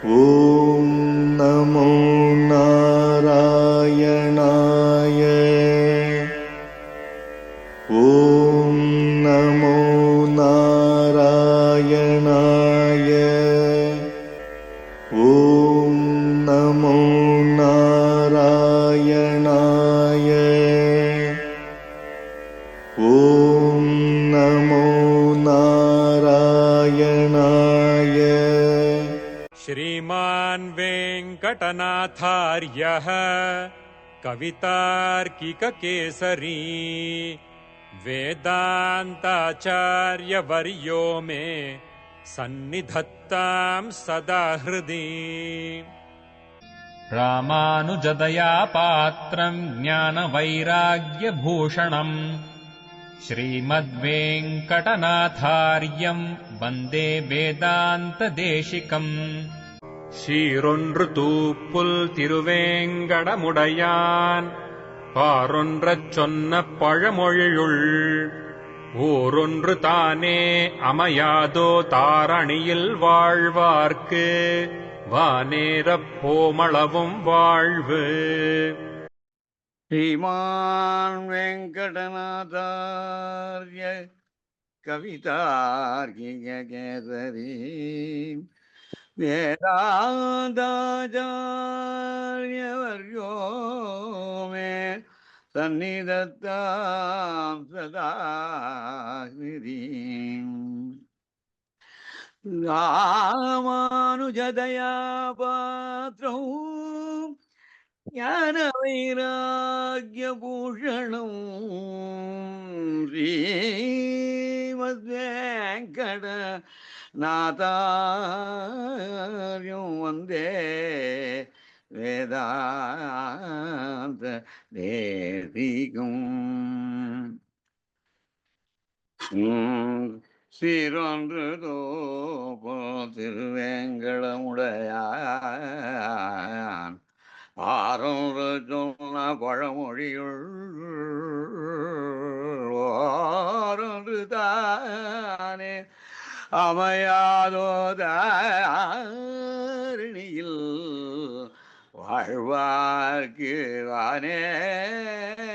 ॐ नमो नारायणाय। ॐ नमो नारायणाय। ॐ नमो नारायणाय। ॐ नमो नारायणाय। श्रीमान् वेङ्कटनाथार्यः कवितार्किककेसरी वेदान्ताचार्यवर्यो मे सन्निधत्तां सदा हृदि। रामानुजदया पात्रम् ज्ञानवैराग्यभूषणम् श्रीमद्वेङ्कटनाथार्यम् वन्दे वेदान्तदेशिकम्। சீரொன்று தூப்புல் திருவேங்கடமுடையான் பாரொன்றச் சொன்ன பழமொழியுள் ஊரொன்று தானே அமையாதோ தாரணியில் வாழ்வார்க்கு வானேரப் போமளவும் வாழ்வு. श्रीमान् वेङ्कटनाथार्य कवितार्किककेसरी वेदान्ताचार्यवर्यो मे सन्निधत्तां सदा हृदीम्। रामानुजदया पात्रौ ज्ञानवैराग्यभूषणम् श्रीमद्वेङ्कटनाथार्यं वन्दे வேதாந்ததேசிகம். சீரொன்று தோப்போ திருவேங்கடமுடையான் ஆரொன்று சொன்ன பழமொழியுள் ஓரொன்று தானே அமையாதோ தாரிணியில் வாழ்வார்க்கு வானேர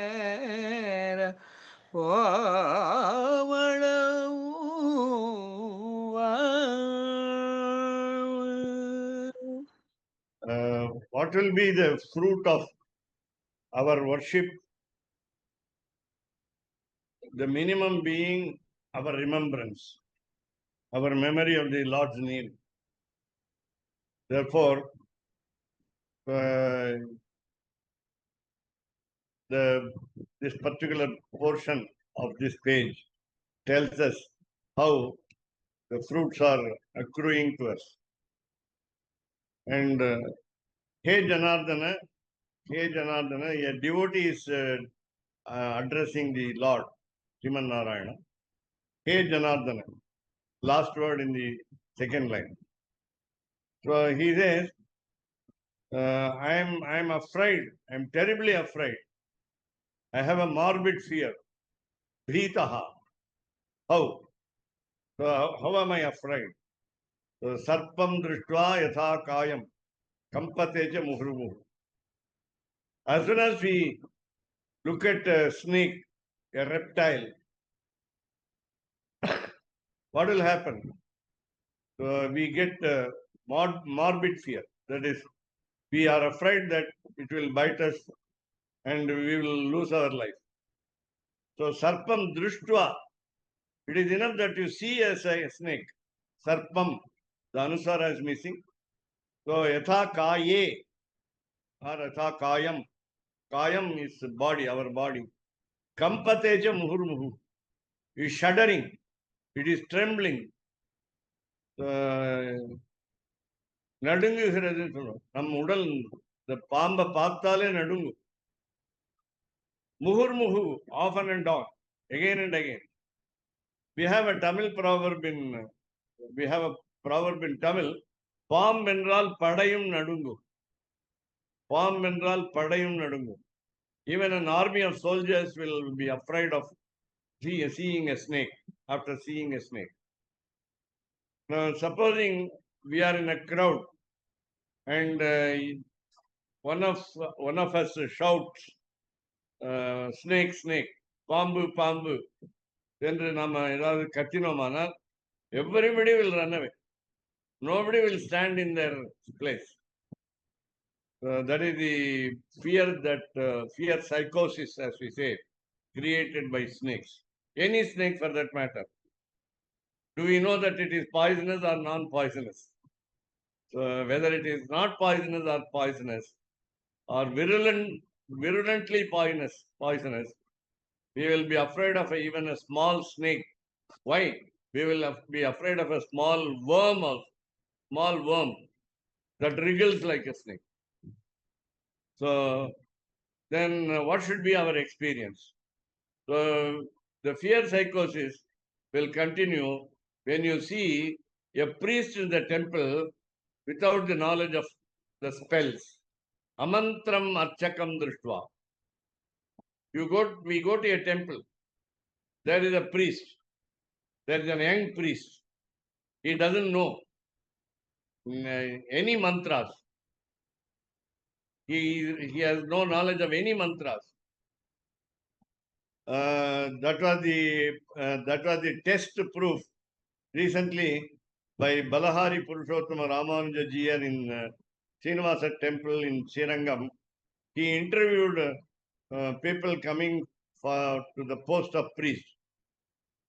What will be the fruit of our worship? The minimum being our remembrance, our memory of the Lord's name. Therefore, this particular portion of this page tells us how the fruits are accruing to us. And Hey Janardana, a devotee is addressing the Lord, Sriman Narayana. Hey Janardana, last word in the second line. So he says, I am afraid, I am terribly afraid. I have a morbid fear. Bhitaha. How? So how am I afraid? So sarpam drishtva yatha kayam kampateja muhrumu. As soon as we look at a snake, a reptile, what will happen? So we get morbid fear. That is, we are afraid that it will bite us and we will lose our life. So sarpam drishtva, it is enough that you see a snake. Sarpam, the anusara is missing. So yatha kaye or yatha kayam. Kayam is body, our body. Kampateja muhurmuhu. It is shuddering. It is trembling. நடுங்குகிறதுன்னு சொல்லுவோம். நம் உடல் இந்த பாம்பை பார்த்தாலே நடுங்கும். முகுர்முகு, often and on, again and again. We have a proverb in Tamil. பாம்பு என்றால் படையும் நடுங்கும். பாம்பு என்றால் படையும் நடுங்கும். Even an army of soldiers will be afraid of seeing a snake, after seeing a snake. Now, supposing we are in a crowd and one of us shouts, snake, snake, பாம்பு, பாம்பு என்று நாம ஏதாவது கத்தினோமானால் everybody will run away. Nobody will stand in their place. That is the fear psychosis, as we say, created by snakes. Any snake for that matter. Do we know that it is poisonous or non-poisonous? So whether it is not poisonous or poisonous, or virulently poisonous, we will be afraid of even a small snake. Why? We will be afraid of a small worm that wriggles like a snake. So then what should be our experience? So the fear psychosis will continue when you see a priest in the temple without the knowledge of the spells. Amantram archakam drishtva. We go to a temple. There is a priest. There is a young priest. He doesn't know any mantras. He has no knowledge of any mantras. That was the test proof recently by Balahari Purushottama Ramanuja Jiyan in Srinivasa temple in Srirangam. He interviewed people coming to the post of priest,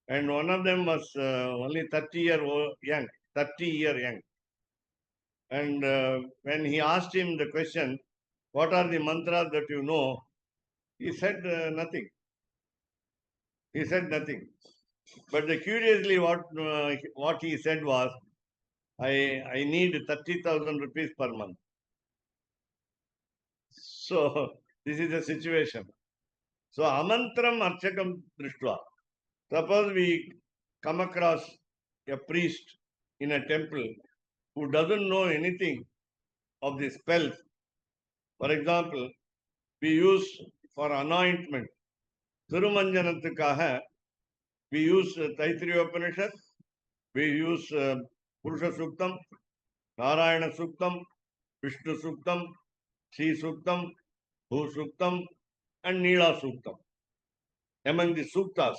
and one of them was only 30 year young. And when he asked him the question, what are the mantras that you know? He said nothing. He said nothing. But curiously, what he said was, I need 30,000 rupees per month. So this is the situation. So amantram archakam drishtva. Suppose we come across a priest in a temple who doesn't know anything of the spells. For example, we use for anointment, Thirumanjanathukaga, we use Taittiriya Upanishad, we use Purusha Suktam, Narayana Suktam, Vishnu Suktam, Sri Suktam, Bhu Suktam, and Nila Suktam. Among the Suktas,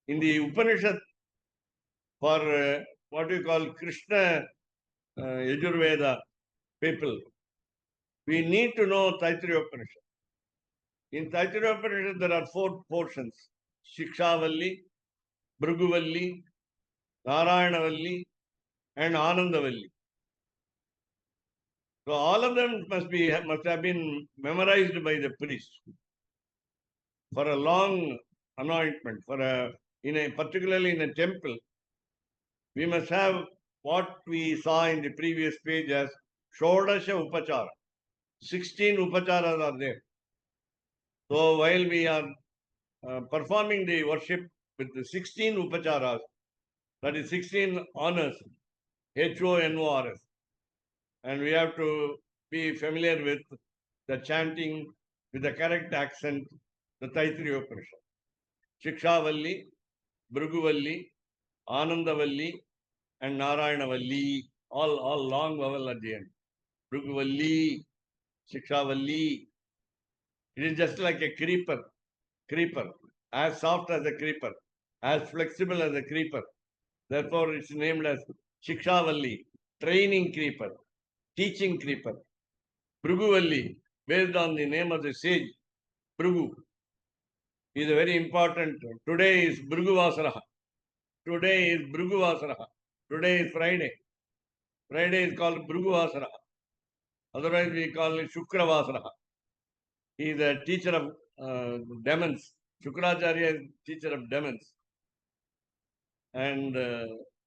in the Upanishad, for what we call Krishna Yajurveda people, we need to know Taittiriya Upanishad. In Taittiriya Upanishad, there are 4 portions: Shikshavalli, Bhruguvalli, Narayanavalli, and Anandavalli. So all of them must have been memorized by the priest for a long anointment. Particularly in a temple, we must have what we saw in the previous page as Shodasha Upachara. 16 Upacharas are there. So while we are performing the worship with the 16 Upacharas, that is 16 honors, HONORS, and we have to be familiar with the chanting with the correct accent, the Taittiriya Upanishad. Shikshavalli, Bhruguvalli, Anandavalli, and Narayanavalli, all long vowel at the end. Bhruguvalli, Shikshavalli. It is just like a creeper, as soft as a creeper, as flexible as a creeper. Therefore, it's named as Shikshavalli, training creeper, teaching creeper. Bhruguvalli, based on the name of the sage, Bhrugu, is a very important. Today is Bhruguvasara. Today is Friday. Friday is called Bhruguvasara. Otherwise, we call it Shukravasara. He is a teacher of demons. Shukracharya is teacher of demons. And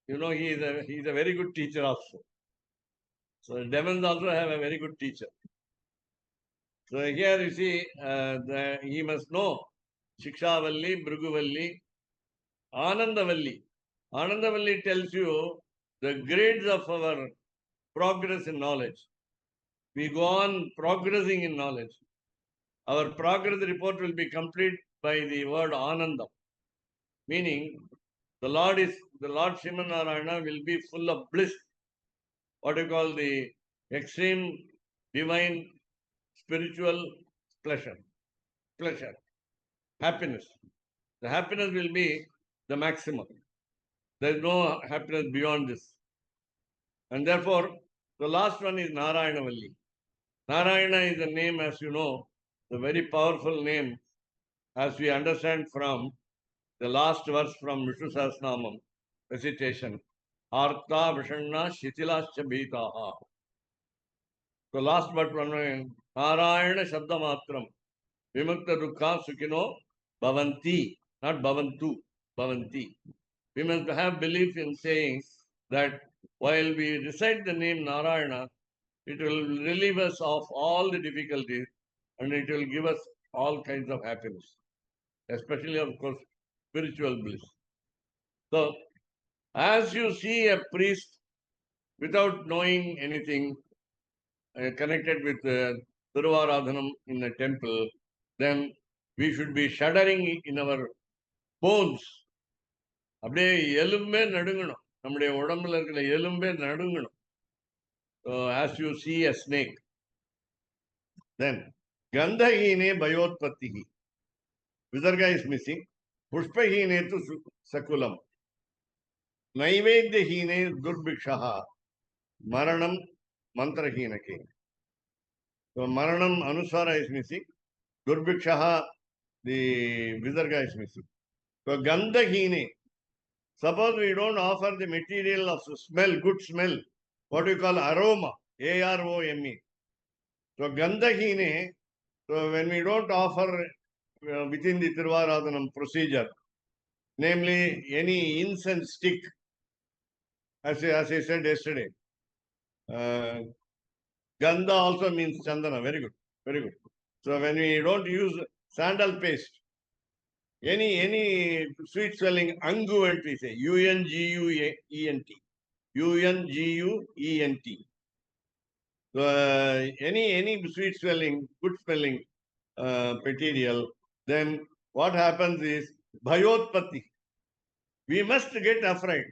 he is a very good teacher also. So demons also have a very good teacher. So here you see, he must know Shikshavalli, Bhruguvalli, Anandavalli. Anandavalli tells you the grades of our progress in knowledge. We go on progressing in knowledge. Our progress report will be complete by the word Anandam, meaning the Lord Srimanarayana will be full of bliss. What you call the extreme divine spiritual pleasure, happiness. The happiness will be the maximum. There is no happiness beyond this. And therefore, the last one is Narayanavali. Narayana is a name, as you know, the very powerful name, as we understand from the last verse from Vishnu Sahasranamam recitation. Artha Vishanna Shitilascha Bhitaha. So last but one, Narayana Shabda Matram. Vimukta Dukha Sukhino Bhavanti, not Bhavantu, Bhavanti. We must have belief in saying that while we recite the name Narayana, it will relieve us of all the difficulties and it will give us all kinds of happiness, especially, of course, spiritual bliss. So, as you see a priest without knowing anything connected with Thiruvaradhanam in a temple, then we should be shuddering in our bones. அப்படியே எலும்பே நடுங்கணும், நம்முடைய உடம்புல இருக்கிற எலும்பே நடுங்கணும். As you see a snake. Then Gandhahine Bhayotpattihi. Visarga is missing. Pushpahine tu Sakulam. Naivedyahine Durbhikshaha. Maranam Mantrahinake. So Maranam Anusara is missing. Durbhikshaha, the Visarga is missing. So Gandhahine. Suppose we don't offer the material of smell, good smell, what we call aroma, A-R-O-M-E. So Gandhahine, so when we don't offer within the Thiruvaradhanam procedure, namely any incense stick, as I said yesterday, Gandha also means Chandana, very good, very good. So when we don't use sandal paste, any sweet smelling unguent, we say U-N-G-U-E-N-T. U-N-G-U-E-N-T. So any sweet smelling, good smelling material, then what happens is Bhayotpatti. We must get afraid.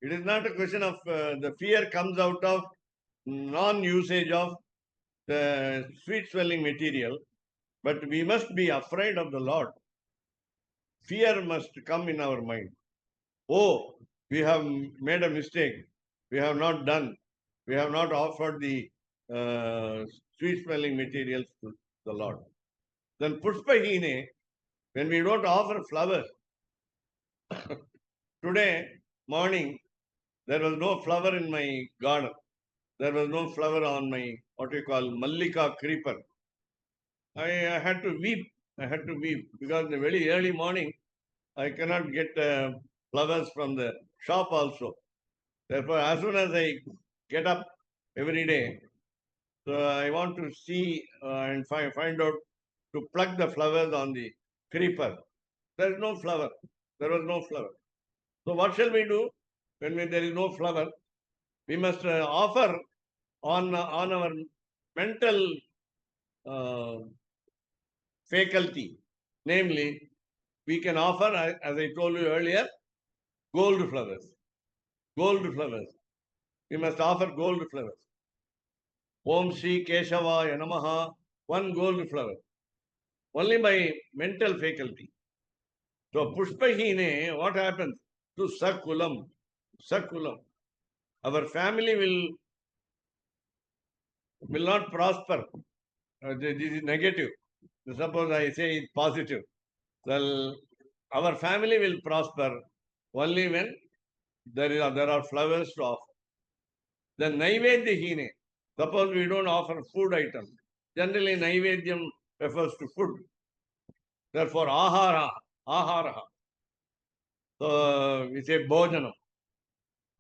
It is not a question of the fear comes out of non-usage of the sweet smelling material, but we must be afraid of the Lord. Fear must come in our mind. Oh, we have made a mistake. We have not done. We have not offered the sweet smelling materials to the Lord. Then Pushpahine, when we don't offer flowers. Today morning, there was no flower in my garden. There was no flower on my, what you call, Mallika creeper. I had to weep. I had to weep because in the very early morning, I cannot get flowers from the shop also. Therefore, as soon as I get up every day, so I want to see and find out to pluck the flowers on the creeper. There is no flower. There was no flower. So what shall we do when there is no flower? We must offer on our mental faculty. Namely, we can offer, as I told you earlier, gold flowers. Gold flowers. We must offer gold flowers. Om Shri Keshavaya Namaha, one gold flower. Only by mental faculty. So Pushpahine, what happens? To Sakulam. Sakulam. Our family will not prosper. This is negative. Suppose I say it's positive. Well, our family will prosper only when there are flowers to offer. Then Naivedyahine. Suppose we don't offer food items. Generally, Naivedyam refers to food. Therefore, Ahara. So we say Bhojanam.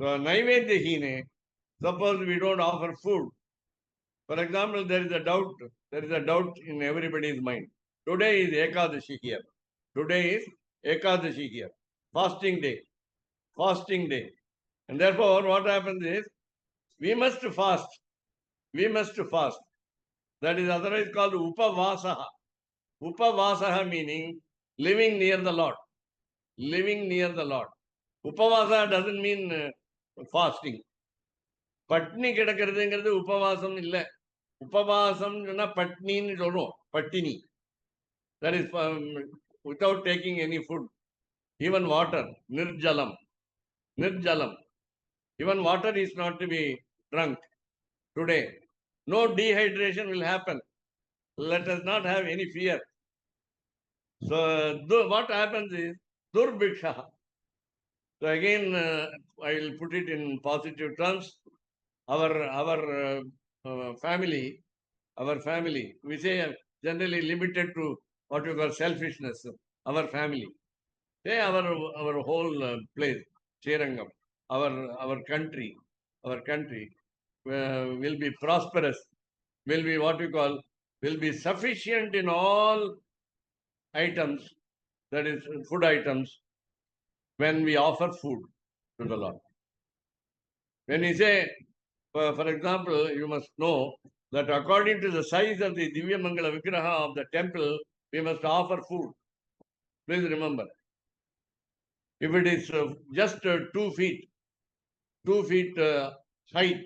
So Naivedyahine. Suppose we don't offer food. For example, there is a doubt in everybody's mind. Today is Ekadashi here. Today is Ekadashi here. Fasting day. And therefore, what happens is, we must fast. That is otherwise called Upavasaha. Upavasaha meaning living near the Lord. Upavasa doesn't mean fasting. பட்னி கிடக்கிறதுங்கிறது உபவாசம் இல்லை. உபவாசம் பட்னின்னு சொல்றோம். பட்டினி. That is without taking any food. Even water, nirjalam. Nirjalam. Even water is not to be drunk today. No dehydration will happen. Let us not have any fear. So what happens is durbhiksha. So again, I will put it in positive terms. Our family, we say generally limited to what you call selfishness. Our family, say our whole place, Srirangam, our country will be prosperous. Will be what you call will be sufficient in all items. That is food items. When we offer food to the Lord. When we say, for example, you must know that according to the size of the Divya Mangala Vigraha of the temple, we must offer food. Please remember. If it is just 2 feet height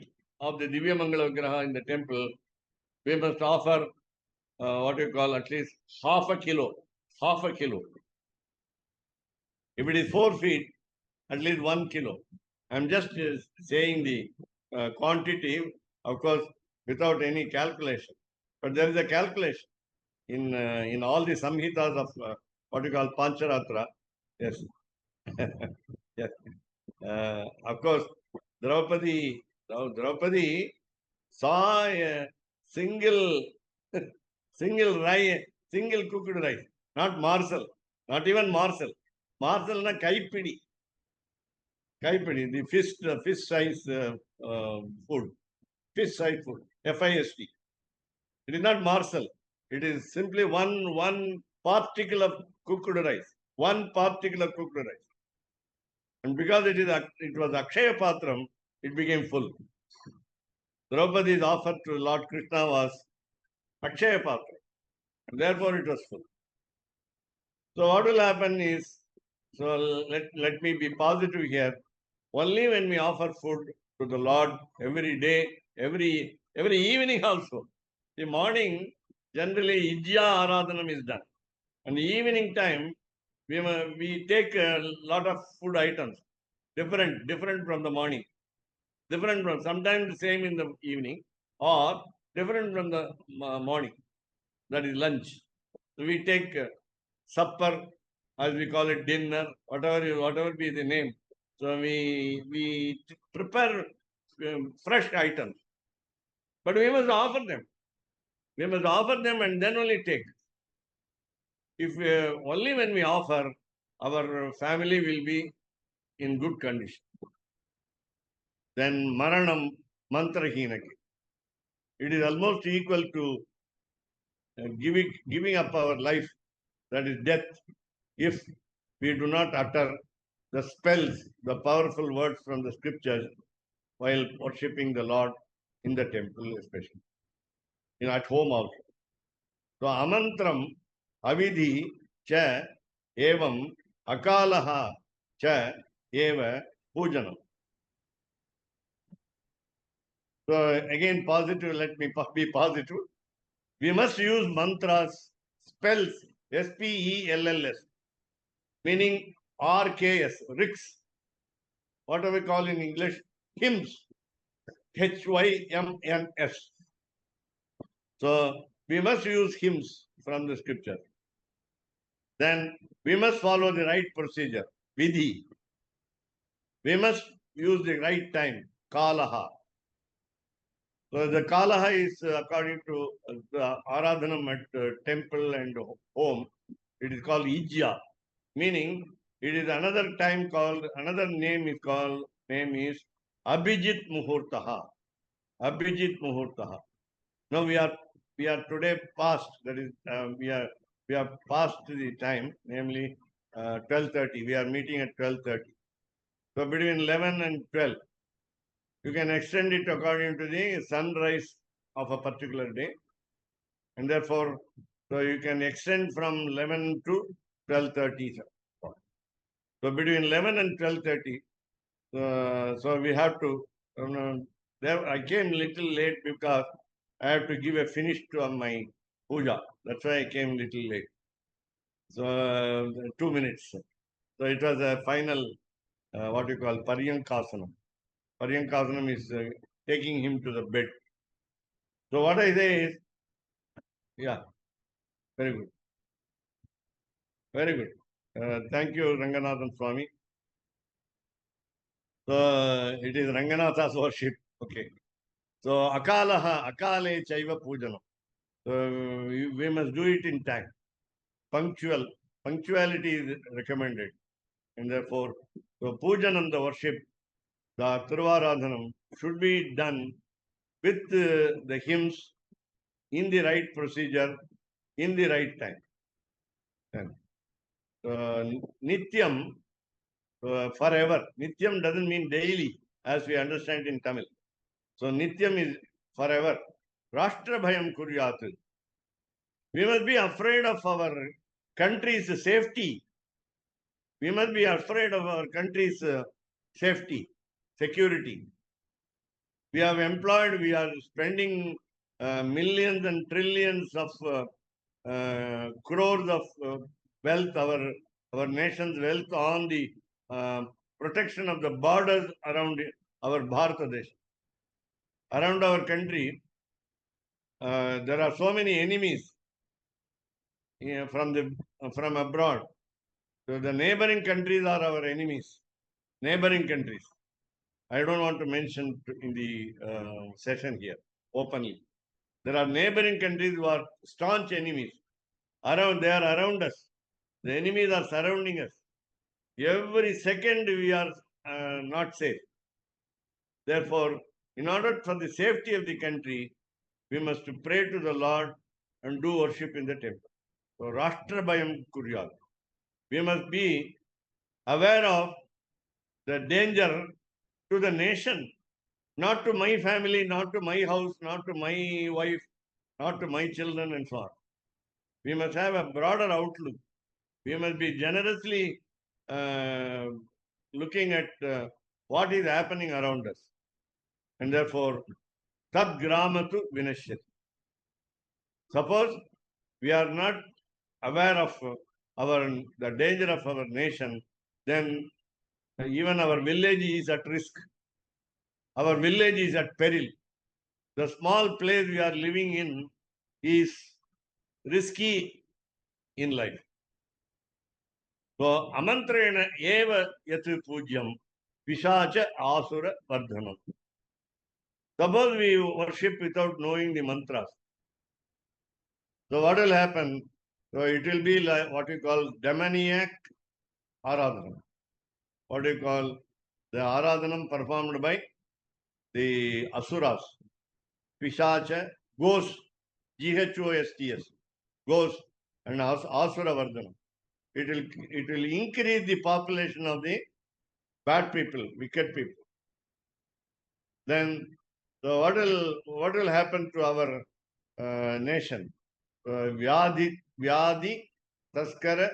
of the Divya Mangala Vigraha in the temple, we must offer what you call at least half a kilo. If it is 4 feet, at least 1 kilo. I'm just saying the quantity, of course, without any calculation. But there is a calculation in all the samhitas of what you call Pancaratra. Yes. Yes. Of course, Draupadi saw a single cooked rice, not morsel, not even morsel. Morsel na kaipidi, the fish size food, FIST. It is not morsel. It is simply one particle of cooked rice. And because it was Akshaya Patram, it became full. Draupadi's offer to Lord Krishna was Akshaya Patram. And therefore it was full. So what will happen is, so let me be positive here. Only when we offer food to the Lord every day, every evening also. The morning, generally, Ijya Aradhanam is done. And the evening time, we take a lot of food items, different from the morning. Sometimes the same in the evening, or different from the morning. That is lunch. So we take supper, as we call it, dinner, whatever be the name. So we prepare fresh items. But we must offer them. And then only take. If only when we offer, our family will be in good condition. Then Maranam Mantrahinaki. It is almost equal to giving up our life, that is death, if we do not utter the spells, the powerful words from the scriptures while worshipping the Lord in the temple, especially. At home also. So amantram avidhi cha evam akalaha cha eva pujanam. So again positive, let me be positive. We must use mantras, spells, spells, meaning RKS, Riks. What do we call in English? Hymns, HYMNS. So we must use hymns from the scripture. Then we must follow the right procedure, Vidhi. We must use the right time, Kalaha. So the Kalaha is according to the Aradhanam at temple and home. It is called Ijya, meaning it is another time called, another name is Abhijit Muhurtaha. Abhijit Muhurtaha. Now we are today past, that is, we are past the time, namely 12:30. We are meeting at 12:30. So between 11 and 12, you can extend it according to the sunrise of a particular day. And therefore, so you can extend from 11 to 12:30. So between 11 and 12:30, so we have to There I came little late because I have to give a finish to my puja. That's why I came little late. So 2 minutes. So it was a final, what you call Paryankasanam. Paryankasanam is taking him to the bed. So what I say is, yeah, very good. Very good. Thank you, Ranganathan Swami. So it is Ranganatha's worship. Okay. So Akale Chaiva Pujanam. So we must do it in time. Punctuality is recommended. And therefore, the Pujanam, the worship, the Tiruvaradhanam should be done with the hymns in the right procedure, in the right time. And, Nityam, forever. Nityam doesn't mean daily, as we understand in Tamil. So Nityam is forever. Rashtra Bhayam Kuryat. We must be afraid of our country's safety. We must be afraid of our country's safety, security. We have employed, we are spending millions and trillions of crores of wealth, our nation's wealth on the protection of the borders around our Bharat. Around our country, there are so many enemies from abroad. So the neighboring countries are our enemies. Neighboring countries. I don't want to mention in the session here openly. There are neighboring countries who are staunch enemies. They are around us. The enemies are surrounding us. Every second we are not safe. Therefore, in order for the safety of the country, we must pray to the Lord and do worship in the temple. So, Rashtra Bhayam Kuryat. We must be aware of the danger to the nation, not to my family, not to my house, not to my wife, not to my children, and so on. We must have a broader outlook. We must be generously looking at what is happening around us. And therefore, Tad Gramatu Vinashyati. Suppose we are not aware of the danger of our nation, then even our village is at risk. Our village is at peril. The small place we are living in is risky in life. So, Amantrena eva yatu pujyam pishacha asura vardhanam. Suppose we worship without knowing the mantras. So, what will happen? So, it will be like what we call demoniac aradhanam. What we call the aradhanam performed by the asuras. Pishacha, ghosts, Ghosts, ghosts, and asura vardhanam. It will increase the population of the bad people, wicked people. Then, so what will happen to our nation? Vyadi taskara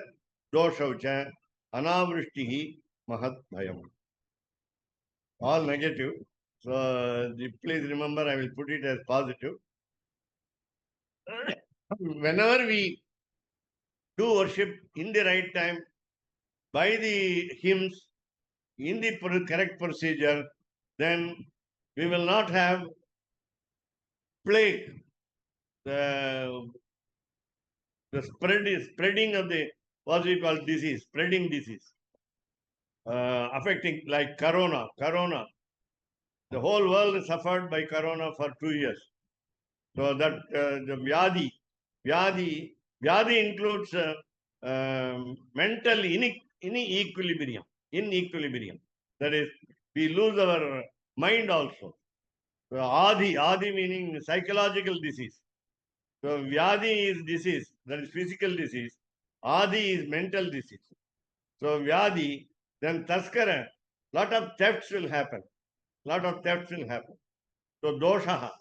doshaucha anavrishtihi mahat bhayam. All negative. So please remember, I will put it as positive. Whenever we do worship in the right time, by the hymns, in the correct procedure, then we will not have plague, the spreading of the what we call disease, spreading disease, affecting like corona. The whole world suffered by corona for 2 years. So that the vyadi includes mental inequilibrium. That is, we lose our mind also. So adi meaning psychological disease. So vyadi is disease, that is physical disease. Adi is mental disease. So vyadi, then taskara, lot of thefts will happen. So dosha,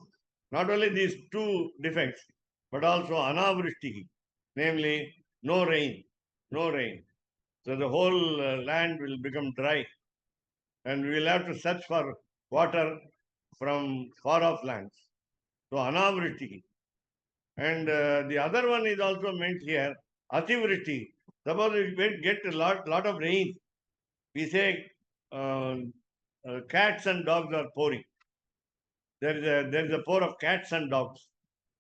not only these two defects, but also anavrishtihi, namely no rain. So the whole land will become dry, and we will have to search for water from far off lands. So anavriti. And the other one is also meant here, ativriti. Suppose we get a lot of rain. We say cats and dogs are pouring. There is a pour of cats and dogs,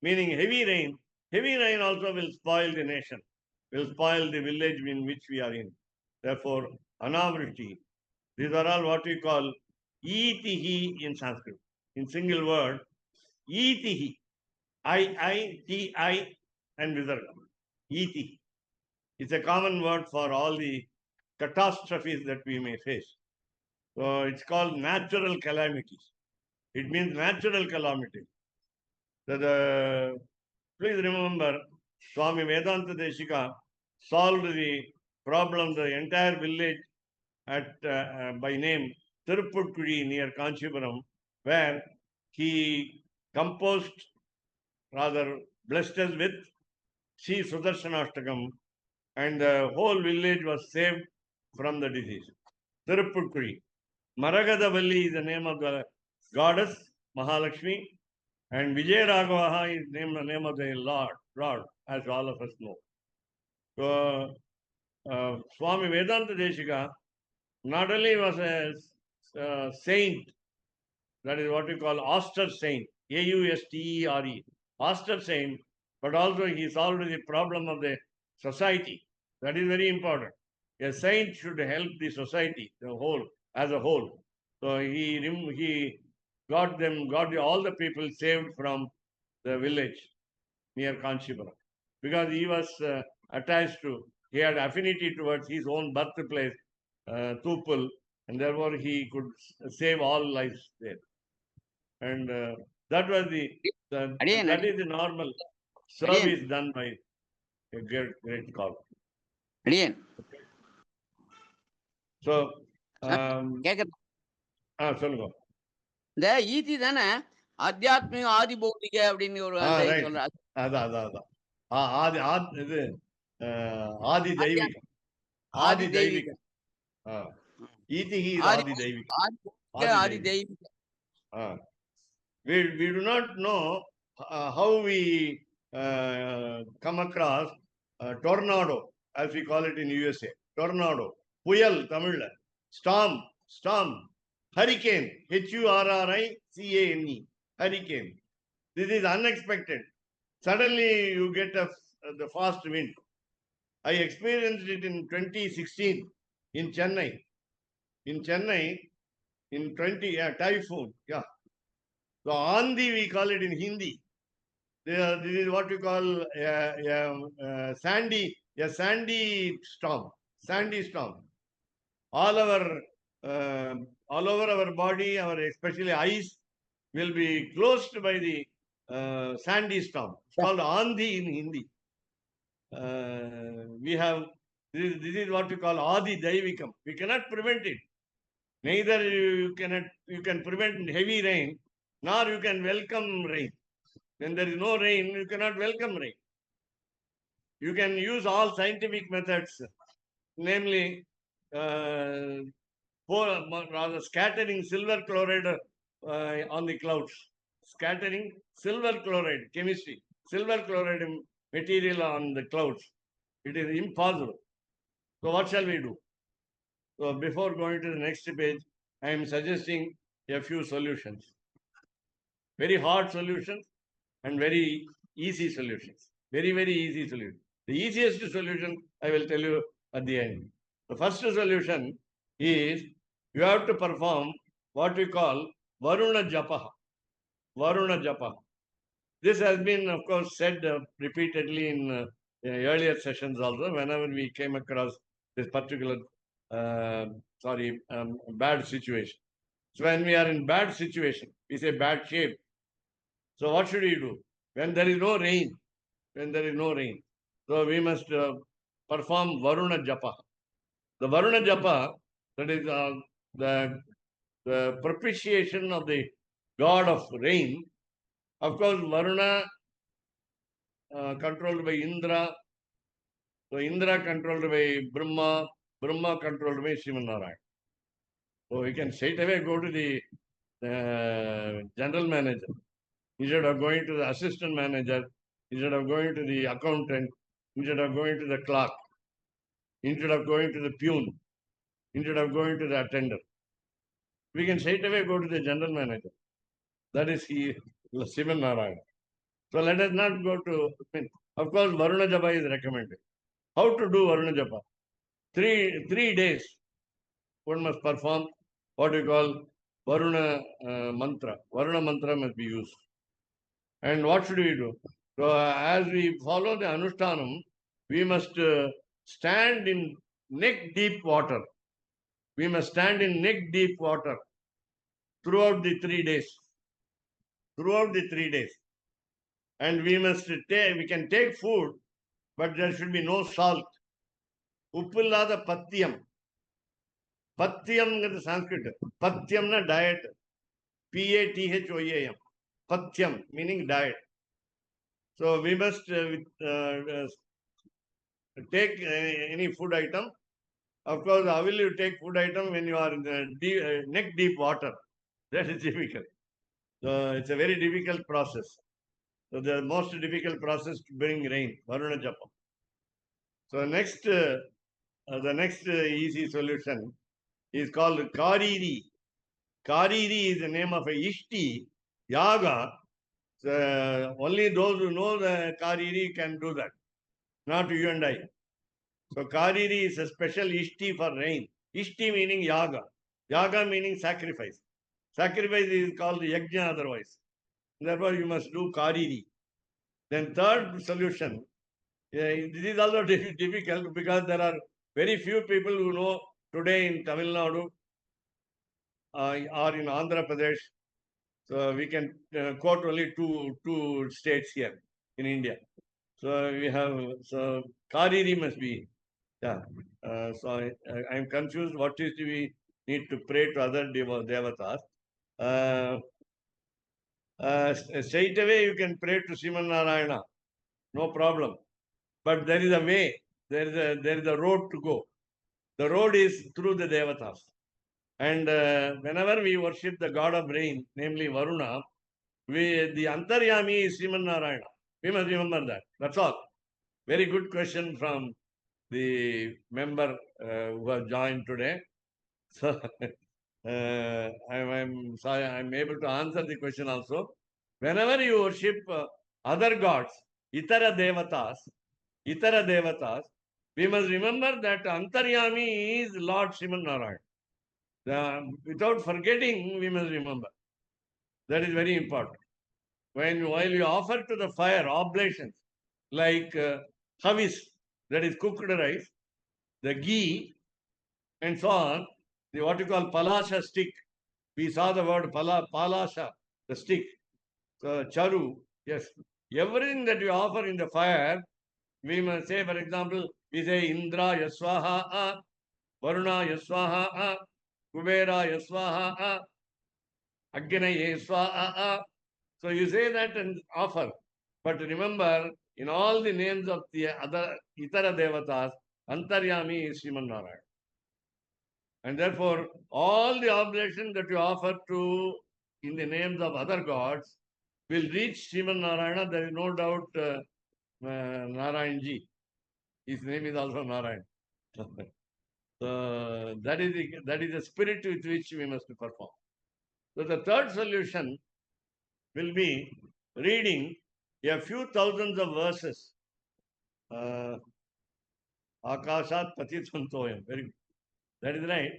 meaning heavy rain. Heavy rain also will spoil the nation, will spoil the village in which we are in. Therefore, anavriti. These are all what we call itihi in Sanskrit. In single word, itihi. I, and visarga. Itihi. It's a common word for all the catastrophes that we may face. So it's called natural calamities. It means natural calamity. Please remember, Swami Vedanta Deshika solved the problem, the entire village at by name Tiruppurkudi near Kanchipuram, where he composed, rather blessed us with Sri Sudarshanashtakam, and the whole village was saved from the disease. Tiruppurkudi. Maragadavalli is the name of the goddess, Mahalakshmi, and Vijayaragavaha is the name of the Lord, as all of us know. So, Swami Vedanta Deshika not only was a saint, that is what we call austere saint, Austere, austere saint, but also he solved the problem of the society. That is very important. A saint should help the society, the whole, as a whole. So he got all the people saved from the village near Kanchipuram, because he was attached to, he had affinity towards his own birthplace, Tupul, and therefore he could save all lives there. And that was that is the normal service done by a great call. அடியேன் So, கேக்குறேன். சொல்லுங்க. இந்த ஈதி தானே ஆத்தியாத்மிக ஆதி பௌத்திக அப்படின்னு ஒரு சொல்றாரு. அதான் இது ஆதி தெய்வீகம். ஆதி தெய்வீகம். ஈதிஹி ஆதி தெய்வீகம். ஆதி தெய்வீகம். We do not know how we come across tornado, as we call it in USA. Tornado, puyal, Tamil, storm, hurricane, Hurricane, hurricane. This is unexpected. Suddenly you get the fast wind. I experienced it in 2016 in Chennai. In 20, typhoon, yeah. So Andi we call it in Hindi. This is what we call a sandy storm. Sandy storm. All over our body, especially eyes, will be closed by the sandy storm. It's called Andi in Hindi. We have this is what we call Adi Daivikam. We cannot prevent it. Neither you can prevent heavy rain, nor you can welcome rain. When there is no rain, you cannot welcome rain. You can use all scientific methods, namely scattering silver chloride on the clouds. Scattering silver chloride, chemistry, silver chloride material on the clouds. It is impossible. So what shall we do? So before going to the next page, I am suggesting a few solutions. Very hard solutions and very easy solutions. Very, very easy solution. The easiest solution I will tell you at the end. The first solution is you have to perform what we call Varuna Japa. Varuna Japa. This has been, of course, said repeatedly in earlier sessions also, whenever we came across this particular bad situation. So when we are in bad situation, we say bad shape. So what should we do? When there is no rain, so we must perform Varuna Japa. The Varuna Japa, that is the propitiation of the god of rain. Of course, Varuna controlled by Indra. So Indra controlled by Brahma controlled by Shivanarayan. So we can straight away go to the general manager, instead of going to the assistant manager, instead of going to the accountant, instead of going to the clerk, instead of going to the peon, instead of going to the attendant, we can straight away go to the general manager. That is Sivan Narayana. So let us not go to, of course, Varuna Japa is recommended. How to do Varuna Japa? 3 days, one must perform what we call Varuna mantra. Varuna mantra must be used. And what should we do? So, as we follow the Anushtanam, we must stand in neck deep water. We must stand in neck deep water throughout the 3 days. Throughout the 3 days. And we can take food, but there should be no salt. Uppillada patyam. Patyam is Sanskrit. Patyam na diet. Pathyoam. Patyam meaning diet. So we must take any food item. Of course, how will you take food item when you are in the neck deep water? That is difficult. So it's a very difficult process. So the most difficult process to bring rain, Varuna Japa. So the next easy solution is called Kariri. Kariri is the name of a Ishti Yaga. So only those who know the Kariri can do that, not you and I. So Kariri is a special Ishti for rain. Ishti meaning Yaga. Yaga meaning sacrifice. Sacrifice is called Yajna otherwise. Therefore, you must do Kariri. Then third solution, this is also difficult because there are very few people who know today in Tamil Nadu or in Andhra Pradesh. So we can quote only two states here in India. So we have, so Kariri must be, yeah. So I'm confused. What is we need to pray to other devatas? Straight away you can pray to Sriman Narayana, no problem. But there is a way, there is a road to go. The road is through the devatas. And whenever we worship the god of rain, namely Varuna, the Antaryami is Sriman Narayana. We must remember that. That's all. Very good question from the member who has joined today. So I'm sorry, I'm able to answer the question also. Whenever you worship other gods, Itara Devatas, we must remember that Antaryami is Lord Sriman Narayana. Without forgetting, we must remember. That is very important. While you offer to the fire oblations, like havis, that is cooked rice, the ghee, and so on, what you call palasha stick. We saw the word palasha, the stick. So charu, yes. Everything that you offer in the fire, we must say, for example, we say Indra Yaswaha, Varuna Yaswaha, Kubera Yaswaha, Agna Yaswaha. So you say that and offer. But remember, in all the names of the other Itara Devatas, Antaryami is Sriman Narayana. And therefore, all the oblations that you offer to in the names of other gods will reach Sriman Narayana. There is no doubt Narayanji. His name is also Narayan. So that is the spirit with which we must perform. So the third solution will be reading a few thousands of verses. Akashat Patitantoyam. Very good. That is right.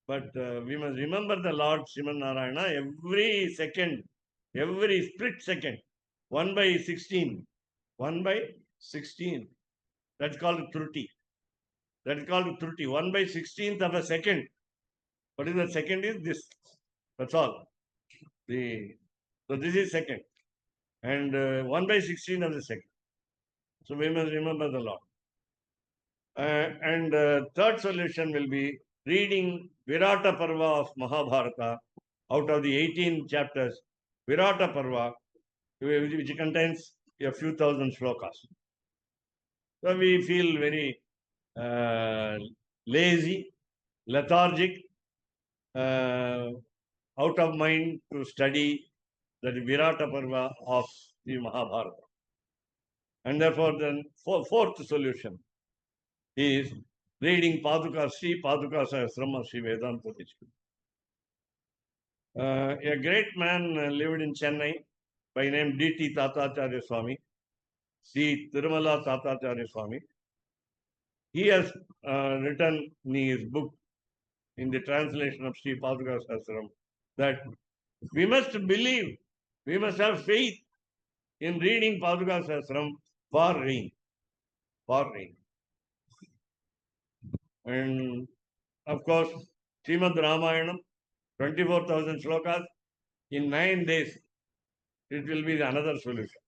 But we must remember the Lord Sriman Narayana every second, every split second. 1/16. 1/16. That's called Truti. That is called Truti. 1/16th of a second. What is the second is this. That's all. So this is second. And 1/16 of the second. So we must remember the Lord. And third solution will be reading Virata Parva of Mahabharata out of the 18 chapters. Virata Parva, which contains a few thousand shlokas. So we feel very lazy, lethargic, out of mind to study the Virata Parva of the Mahabharata. And therefore, then fourth solution is reading Paduka Sri Paduka Sahasrama Sri Vedanta Deshpur. A great man lived in Chennai by name D.T. Tatacharya Swami, Sri Tirumala Tatacharya Swami. He has written in his book, in the translation of Sri Paduka Sahasram, that we must believe, we must have faith in reading Paduka Sahasram for rain. For rain. And of course, Srimad Ramayanam, 24,000 slokas, in 9 days, it will be another solution.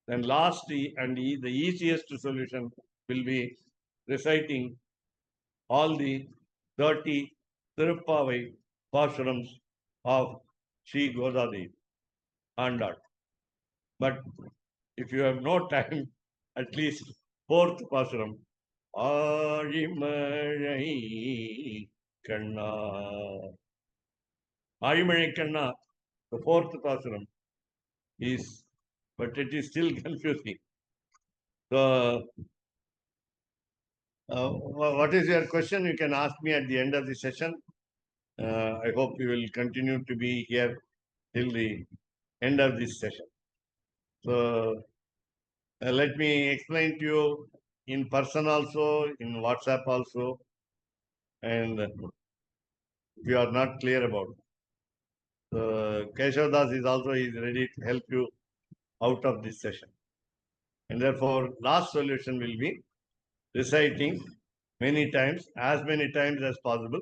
Then last and the easiest solution will be reciting all the 30 Tirupavai Pasharams of Sri Godadevi and that. But if you have no time, at least fourth Pasharam, Arimazhai Kanna. Arimazhai Kanna, the fourth Pasharam is, but it is still confusing. So, what is your question? You can ask me at the end of the session. I hope you will continue to be here till the end of this session. So, let me explain to you in person also, in WhatsApp also, and if you are not clear about it. Keshav is also ready to help you out of this session. And therefore, last solution will be reciting many times as possible,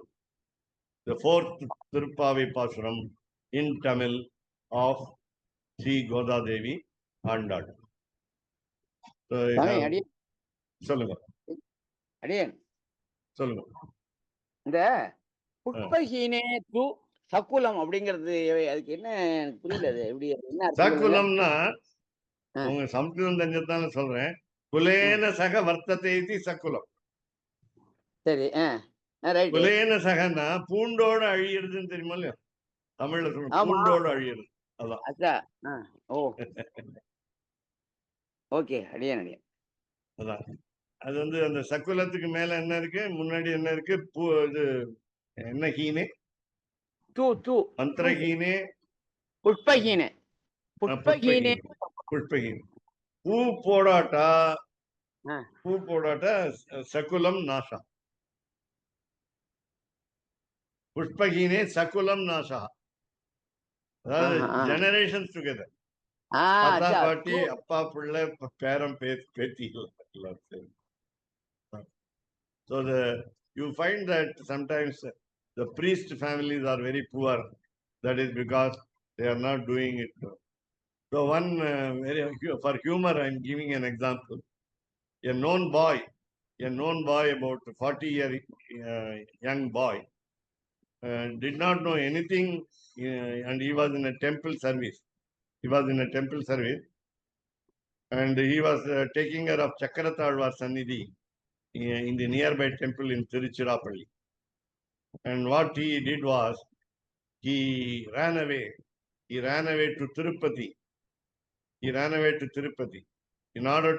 the fourth Tirupavi Pashuram in Tamil of Sri Godadevi Andad. So, சொல்லுங்க அடியேன் சொல்லுங்க. இந்த புஷ்பஹீனே து சக்குலம் அப்படிங்கிறது அதுக்கு என்ன எனக்கு புரியல. அது எப்படி என்ன சக்குலம்னா உங்க சம்ஸ்கிருதம் தெரிஞ்சதான சொல்றேன். குலேன சக வர்த்தத்தை சக்குலம். சரி. குலேன சகன்னா பூண்டோட அழியிறதுன்னு தெரியுமா இல்லையா? தமிழ்ல சொல்லுங்க, பூண்டோட அழியிறது. அதான். ஓ ஓகே. அடியேன் அதான். அது அந்த சக்குலத்துக்கு மேல என்ன இருக்கு, முன்னாடி என்ன இருக்கு, இது என்ன ஹீனே, மந்திரஹீனே, புஷ்பஹீனே. புஷ்பஹீனே புஷ்பஹீனே. பூ போடாட்டா சகுலம் நாசா. புஷ்பஹீனே சகுலம் நாசா. அதாவது ஜெனரேஷன்ஸ் டுகெதர். தாத்தா பாட்டி, அப்பா பிள்ளை, பேரம் பேத்தி. So you find that sometimes the priest families are very poor. That is because they are not doing it. So for humor, I am giving an example. A known boy about 40-year young boy, did not know anything, and he was in a temple service. And he was taking care of Chakaratalvar Sannidhi in the nearby temple in Tiruchirappalli. And what he did was, he ran away to Tirupati. In order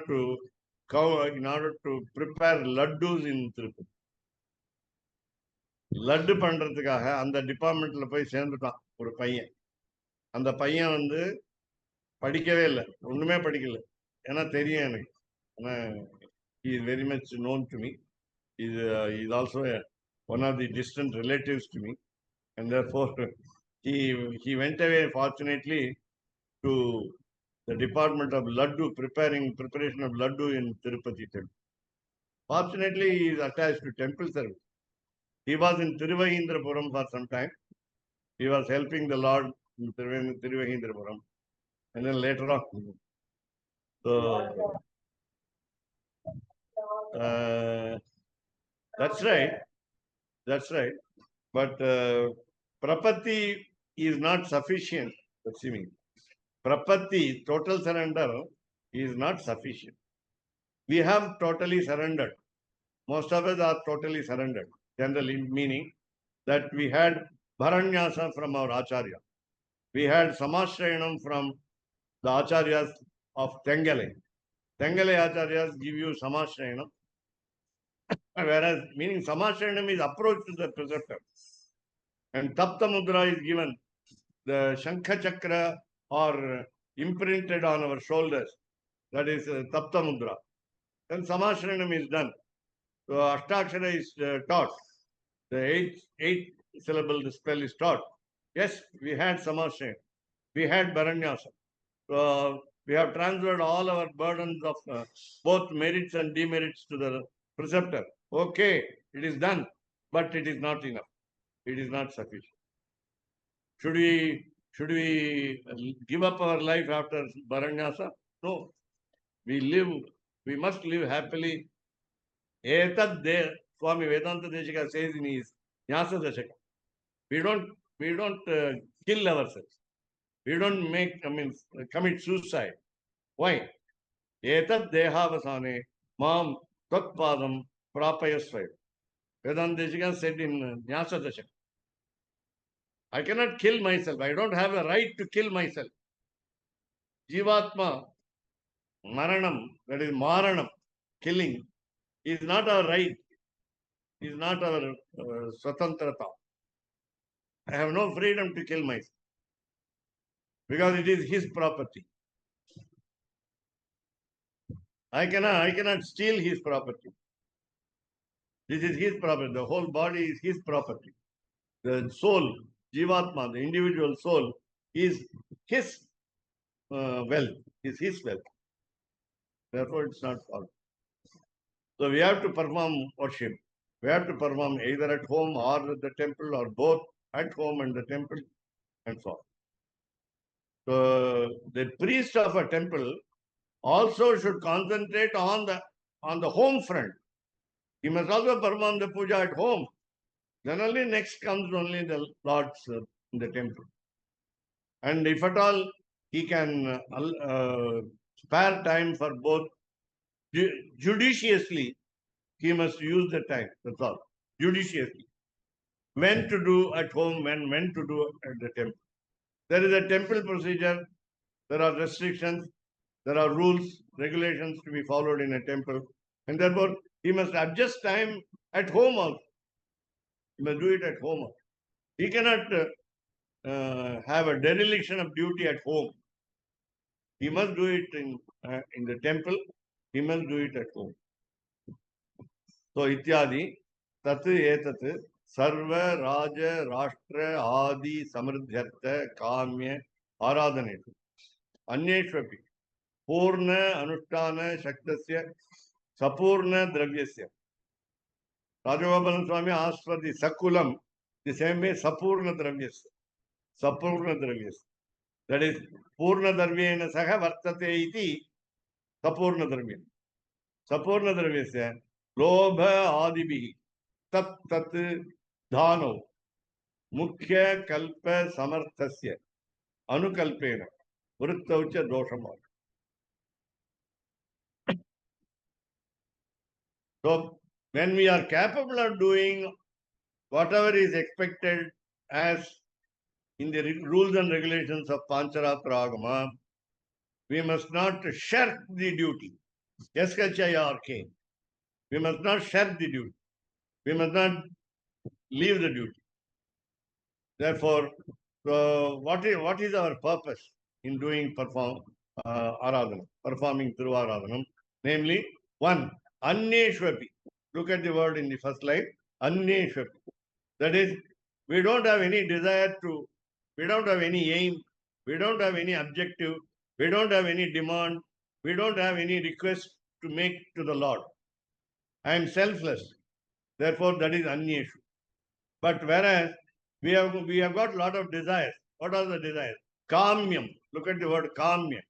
to prepare laddus in Tirupati. Laddu பண்றதுக்காக அந்த டிபார்ட்மெண்ட்ல போய் சேர்ந்துட்டான் ஒரு பையன். அந்த பையன் படிக்கவே இல்லை, ஒண்ணுமே படிக்கல. ஏன்னா தெரியும் எனக்கு, ஏன்னா he is very much known to me. He is also one of the distant relatives to me, and therefore he went away fortunately to the department of laddu, preparation of laddu in Tirupati temple. Fortunately, he is attached to temple service. He was in Tiruvahindrapuram for some time. He was helping the Lord in Tiruvahindrapuram, and then later on. So that's right. But prapatti is not sufficient. Prapatti, total surrender, is not sufficient. We have totally surrendered. Most of us are totally surrendered. Generally meaning that we had Bharanyasa from our Acharya. We had Samashrayanam from the Acharyas of Tengale. Tengale Acharyas give you Samashrayanam, whereas meaning Samashrayanam is approach to the preceptor. And Tapta Mudra is given, the Shankha Chakra or imprinted on our shoulders. That is Tapta Mudra. Then Samashranam is done. So Ashtakshara is taught. The eight syllable spell is taught. Yes, we had Samashranam. We had Bharanyasa. So we have transferred all our burdens of both merits and demerits to the preceptor. Okay, it is done, but it is not enough. It is not sufficient. Should we give up our life after Bharanyasa? No. We must live happily. Etad there, Swami Vedanta Deshika says in his Nyasa Dashaka. We don't kill ourselves. We don't commit suicide. Why? Etad dehavasane mam tatpadam prapayasvaya. Vedanta Deshika said in Nyasa Dashaka. I cannot kill myself. I don't have a right to kill myself. Jivatma, Maranam, that is Maranam, killing, is not our right, is not our Swatantrata. I have no freedom to kill myself because it is his property. I cannot steal his property. This is his property. The whole body is his property. The soul, Jivatma, the individual soul, is his wealth, is his wealth. Therefore, it's not possible. So we have to perform worship. We have to perform either at home or at the temple or both at home and the temple and so on. So the priest of a temple also should concentrate on the home front. He must also perform the puja at home. Then only next comes only the Lord's in the temple. And if at all he can spare time for both judiciously, he must use the time. That's all. Judiciously. When to do at home, when to do at the temple. There is a temple procedure. There are restrictions. There are rules, regulations to be followed in a temple. And therefore, he must adjust time at home also. He must do it at home also. He cannot have a dereliction of duty at home. He must do it in the temple. He must do it at home. So, ityadi, tat etat, sarva, raja, rashtra, adi, samriddhyartha, kamya, aradhanetu. Anyeshvapi. Purna, anushtana, shaktasya, sapurna, dravyasya. Rajagopalan Swami asked for the sakulam, the same way sapurna dravyasya. Sapurna dravyasya. That is, purna dravyena saha vartate iti sapurna dravyena. Sapurna dravyasya. Lobha adibihi. Tat tat dhano. Mukhya kalpa samarthasya. Anukalpena. Vrittaucha doshama. So, when we are capable of doing whatever is expected as in the rules and regulations of Pancaratra Agama, we must not shirk the duty. Yaskachaya or King. We must not shirk the duty. We must not leave the duty. Therefore, what is our purpose in doing performing through Aradhanam? Namely, one, Anneshvapi. Look at the word in the first line, Anneshvapi. That is, we don't have any desire to, we don't have any aim, we don't have any objective, we don't have any demand, we don't have any request to make to the Lord. I am selfless. Therefore, that is Anyeshu. But whereas we have got a lot of desires. What are the desires? Kamyam. Look at the word Kamya.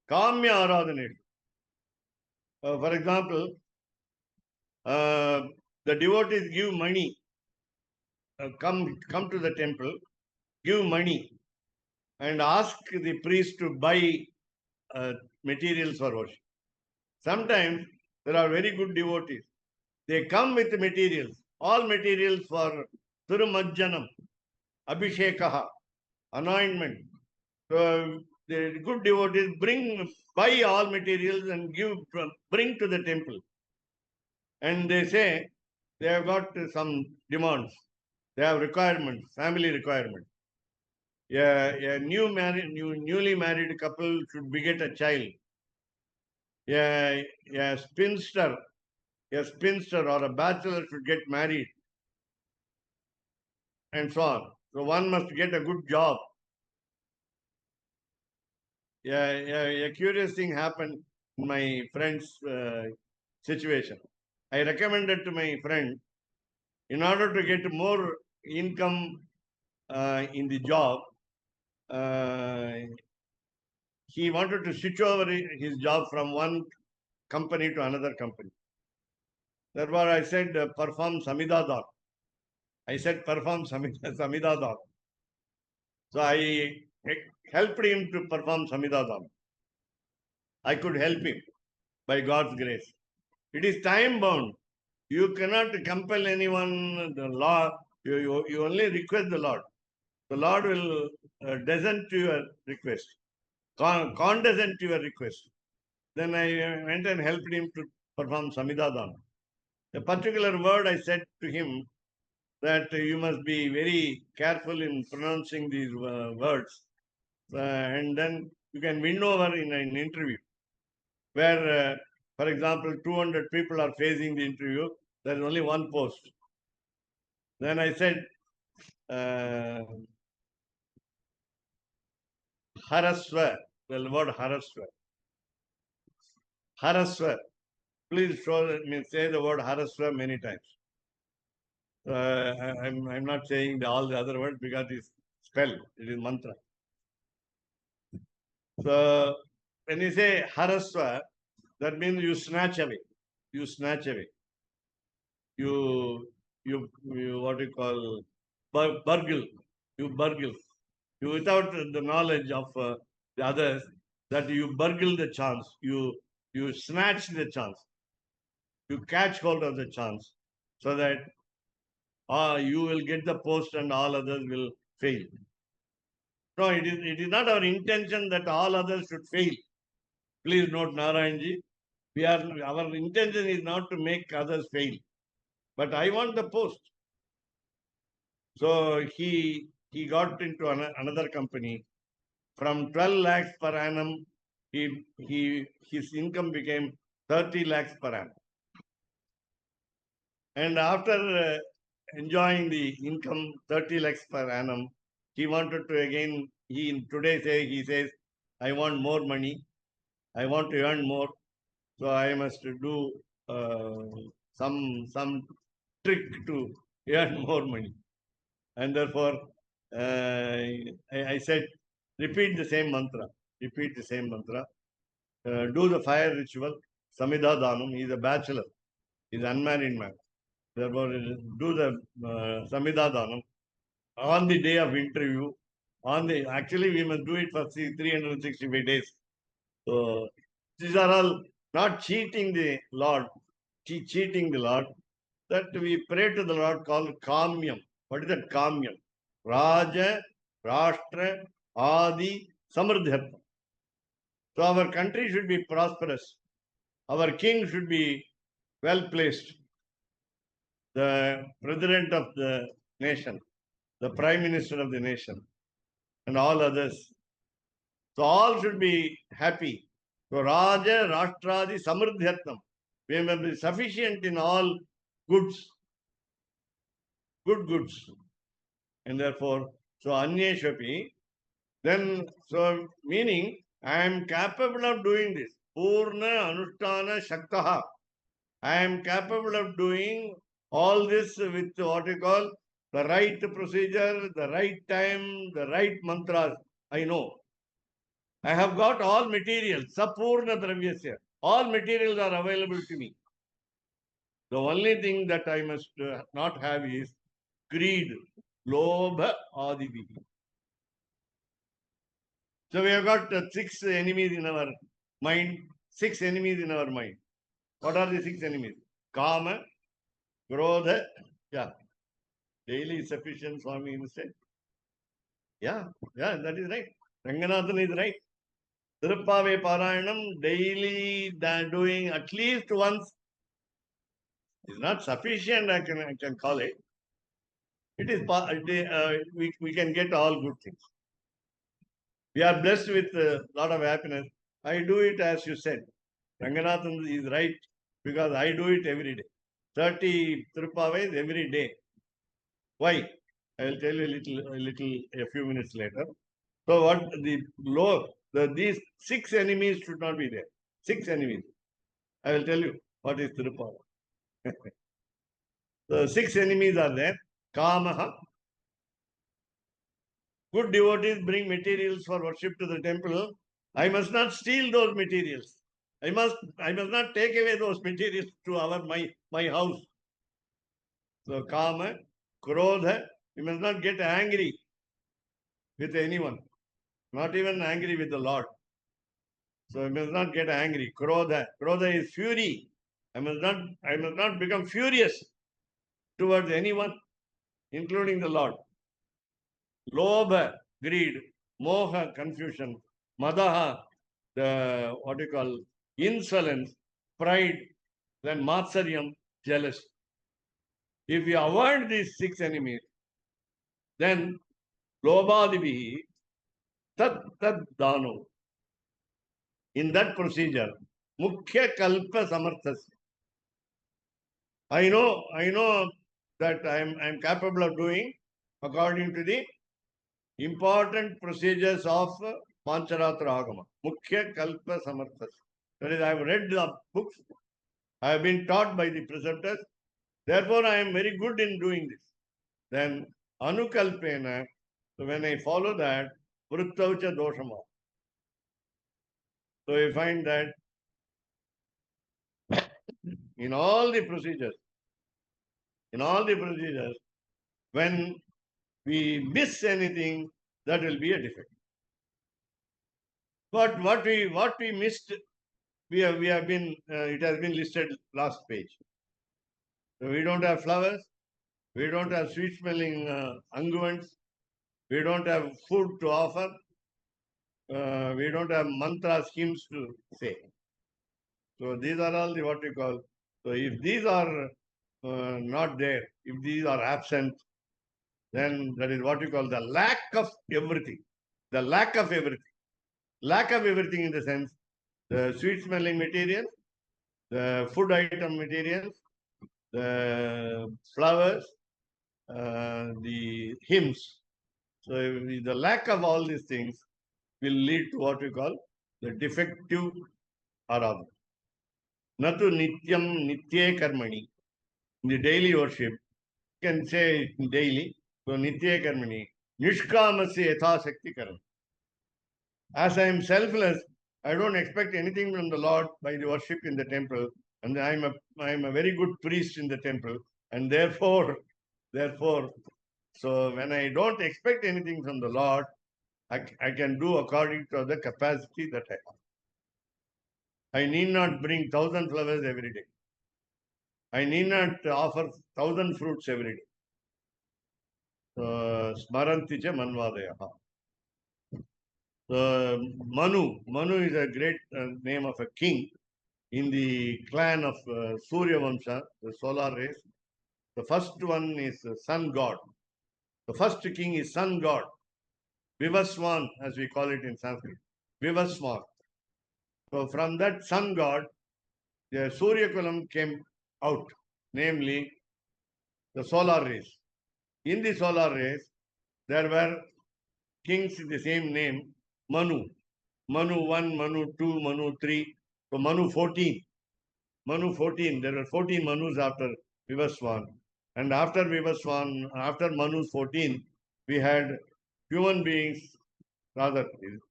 Kamya Aradhaneshu. For example, the devotees give money. Come to the temple, give money, and ask the priest to buy materials for worship. Sometimes there are very good devotees. They come with materials, all materials for Thirumajjanam. Abhishekaha, anointment. So the good devotees buy all materials and bring to the temple. And they say they have got some demands. They have requirements, family requirements. A newly married couple should beget a child. A spinster or a bachelor should get married, and so on. So one must get a good job. A curious thing happened in my friend's situation. I recommended to my friend, in order to get more income in the job, he wanted to switch over his job from one company to another company. Therefore, I said, perform Samidadhan. I said, perform Samidadhan. So I helped him to perform Samidadhan. I could help him by God's grace. It is time bound. You cannot compel anyone. The law, you only request the Lord. The Lord will descend to your request, condescend to your request. Then I went and helped him to perform Samidadhan. A particular word I said to him, that you must be very careful in pronouncing these words, and then you can win over in an interview where, for example, 200 people are facing the interview. There is only one post. Then I said, Haraswa, the word Haraswa. Haraswa. Please say the word Haraswa many times. I'm not saying all the other words because it's spell, it is mantra. So when you say Haraswa, that means you snatch away. You snatch away. You what you call burgle. You burgle. You without the knowledge of the others, that you burgle the chance. You snatch the chance. You catch hold of the chance, so that you will get the post and all others will fail. No, it is not our intention that all others should fail. Please note, Narayanji, our intention is not to make others fail, but I want the post. So he got into another company. From 12 lakhs per annum, his income became 30 lakhs per annum. And after enjoying the income 30 lakhs per annum, he wanted to again, he says, I want more money. I want to earn more. So I must do some trick to earn more money. And therefore, I said, repeat the same mantra. Repeat the same mantra. Do the fire ritual. Samidha Dhanam. He is a bachelor. He is an unmarried man. Therefore, do the Samidha Dhanam on the day of interview. Actually, we must do it for 365 days. So these are all not cheating the Lord. Cheating the Lord. That we pray to the Lord called Kamyam. What is that Kamyam? Raja, Rashtra, Adi, Samardhyatma. So our country should be prosperous. Our king should be well placed. The president of the nation, the prime minister of the nation, and all others. So all should be happy. So Raja, Rashtradi, Samardhyatnam. We must be sufficient in all goods. Good goods. And therefore, so Anyeshapi, then, so meaning, I am capable of doing this. Purna Anushtana Shaktaha. I am capable of doing all this with what you call the right procedure, the right time, the right mantras. I know. I have got all materials. Sapurna Dravyasya. All materials are available to me. The only thing that I must not have is greed, lobha, adivi. So we have got 6 enemies in our mind. 6 enemies in our mind. What are the 6 enemies? Kama, Krodha, yeah. Daily sufficient, Swami said. Yeah, that is right. Ranganathan is right. Tirupave Parayanam daily doing at least once is not sufficient, I can call it. It is, we can get all good things. We are blessed with a lot of happiness. I do it as you said. Ranganathan is right because I do it every day. 30 Tirupavais every day. Why? I will tell you a few minutes later. So what these 6 enemies should not be there. 6 enemies. I will tell you what is Tirupava. The 6 enemies are there. Kamaha. Good devotees bring materials for worship to the temple. I must not steal those materials. I must not take away those materials to my house. So Kama, Krodha, you must not get angry with anyone, not even angry with the Lord. So I must not get angry. Krodha. Krodha is fury. I must not become furious towards anyone, including the Lord. Lobha, greed. Moha, confusion. Madaha, what you call insolence, pride, then matsaryam, jealous. If you avoid these 6 enemies, then lobhadibihi tat dano. In that procedure, mukhya kalpa samarthas. I know that I am capable of doing according to the important procedures of Pancaratra Agama. Mukhya kalpa samarthas. That is, I have read the books. I have been taught by the preceptors. Therefore, I am very good in doing this. Then anukalpena. So when I follow that, vrittaucha doshama. So I find that in all the procedures, when we miss anything, that will be a defect. But what we missed, we have been it has been listed last page. So we don't have flowers, we don't have sweet smelling unguents, we don't have food to offer, we don't have mantra schemes to say. So these are all the what we call. So if these are not there, if these are absent, then that is what we call the lack of everything. The lack of everything. Lack of everything in the sense, the sweet smelling materials, the food item materials, the flowers, the hymns. So the lack of all these things will lead to what we call the defective aradhana. Natu nityam nitye karmani. In the daily worship, you can say daily, so nitye karmani, nishkamasya yatha shakti karam. As I am selfless, I don't expect anything from the Lord by the worship in the temple, and I am a very good priest in the temple, and therefore, so when I don't expect anything from the Lord, I can do according to the capacity that I have. I need not bring 1,000 flowers every day. I need not offer 1,000 fruits every day. Smaranti cha manvadayaha. Manu is a great name of a king in the clan of Surya Vamsha, the solar race. The first one is sun god. The first king is sun god. Vivaswan, as we call it in Sanskrit. Vivaswan. So from that sun god, the Surya Kulam came out, namely the solar race. In the solar race, there were kings with the same name, Manu. Manu 1, Manu 2, Manu 3. So Manu 14. Manu 14. There were 14 Manus after Vivaswan. And after Vivaswan, after Manu's 14, we had human beings. Rather,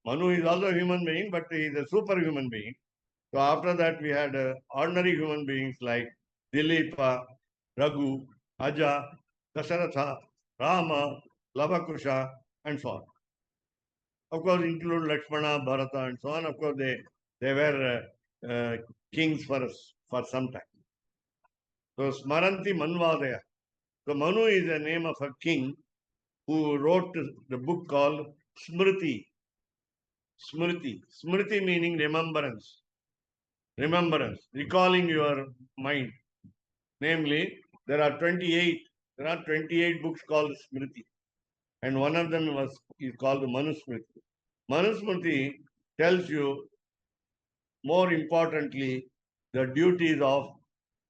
Manu is also a human being, but he is a superhuman being. So after that, we had ordinary human beings like Dilipa, Raghu, Aja, Dasharatha, Rama, Lavakusha, and so on. Of course, include Lakshmana, Bharata, and so on. Of course, they were kings for some time. So Smaranti Manvadaya. So Manu is the name of a king who wrote the book called Smriti. Smriti. Smriti meaning remembrance. Remembrance, recalling your mind. Namely, there are 28 books called Smriti. And one of them is called Manusmriti. Manusmriti tells you, more importantly, the duties of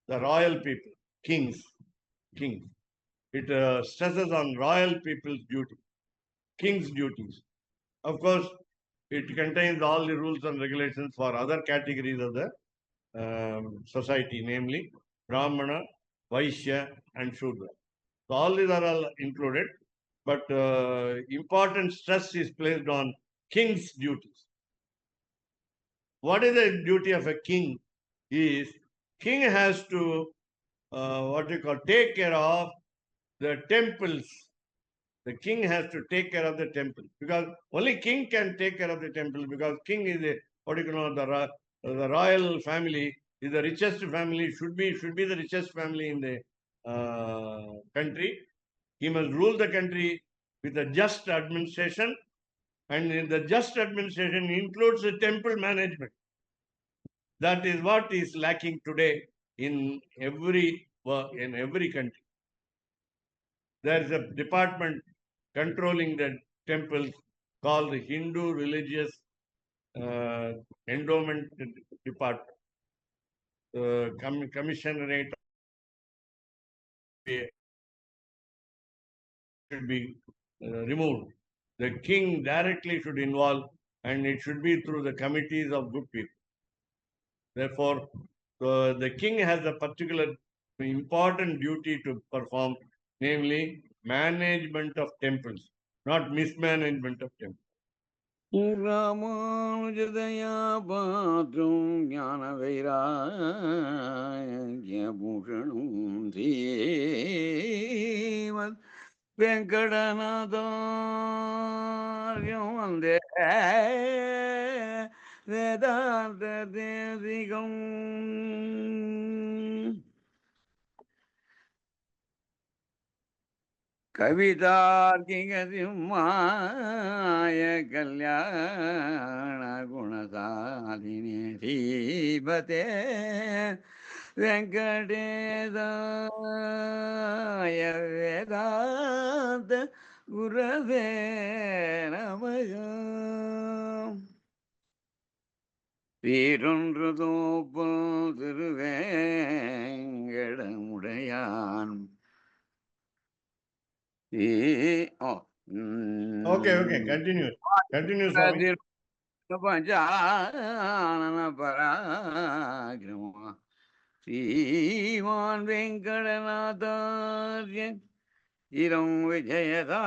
the royal people, kings. It stresses on royal people's duty, king's duties. Of course, it contains all the rules and regulations for other categories of the society, namely Brahmana, Vaishya, and Shudra. So all these are all included, but important stress is placed on king's duties. What is the duty of a king? King has to take care of the temples. The king has to take care of the temple, because only king can take care of the temple, because king is the royal family is the richest family, should be the richest family in the country. He must rule the country with a just administration, and in the just administration includes the temple management. That is what is lacking today in every country. There is a department controlling the temples called the Hindu Religious Endowment Department. Commissionerate should be removed. The king directly should involve, and it should be through the committees of good people. Therefore, the king has a particular important duty to perform, namely management of temples, not mismanagement of temples. ராமானுஜதயா பாத்ரும் ஞான வைராகியபூஷணும் ஸ்ரீமத் வெங்கடநாதார்யம் வந்தே வேதாந்த தேசிகம். கவிதார்க்கிக சிம்மாய கல்யாண குணசாலினி ஸ்ரீமதே வெங்கடேசாய வேதாந்த குரவே நமக. வீரொன்று தோப்புல் Thiruvengadamudaiyan. Okay, continue, Swami. Panchanana பராக்கிரம ஸ்ரீமான் வெங்கடநாதார்யன் இரம் விஜயதாபுரி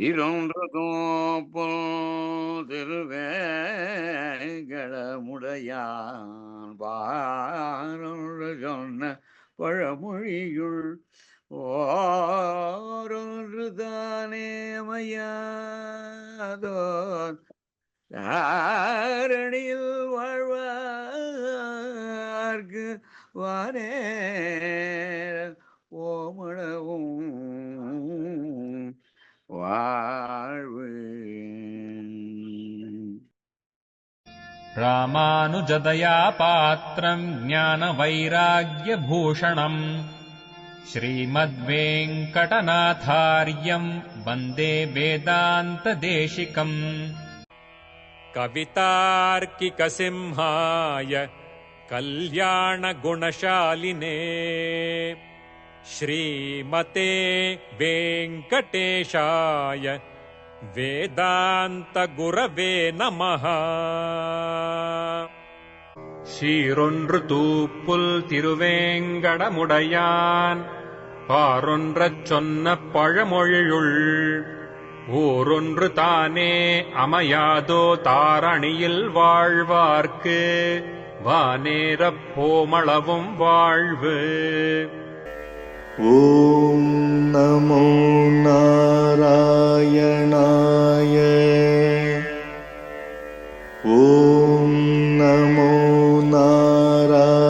இரொன்றதோப்புல் திருவேங்கடமுடையான் பாரொன்று சொன்ன பழமொழியுள் ஓரொன்று தானே மையாதோ தாரணியில் வாழ்வார்க்கு வானேர ஓமளவும் வாழ்வு. ராமானுஜதயா பாத்ரம் ஞான வைராக்யபூஷணம் ஸ்ரீமத்வேங்கடநாதார்யம் வந்தே வேதாந்ததேசிகம். कवितार्किकसिंहाय कल्याणगुणशालिने श्रीमते वेङ्कटेशाय वेदान्तगुरवे नमः. சீரொன்று தூப்புல் திருவேங்கடமுடையான் பாரொன்றச் சொன்ன பழமொழியுள் ஊரொன்று தானே அமையாதோ தாரணியில் வாழ்வார்க்கு வானேரப் போமளவும் வாழ்வு. ஓம் நமோ நாராயணாய. ஓம் நமோ நாராயணாய.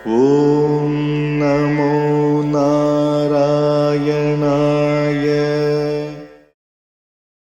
Om Namo Narayanaaya.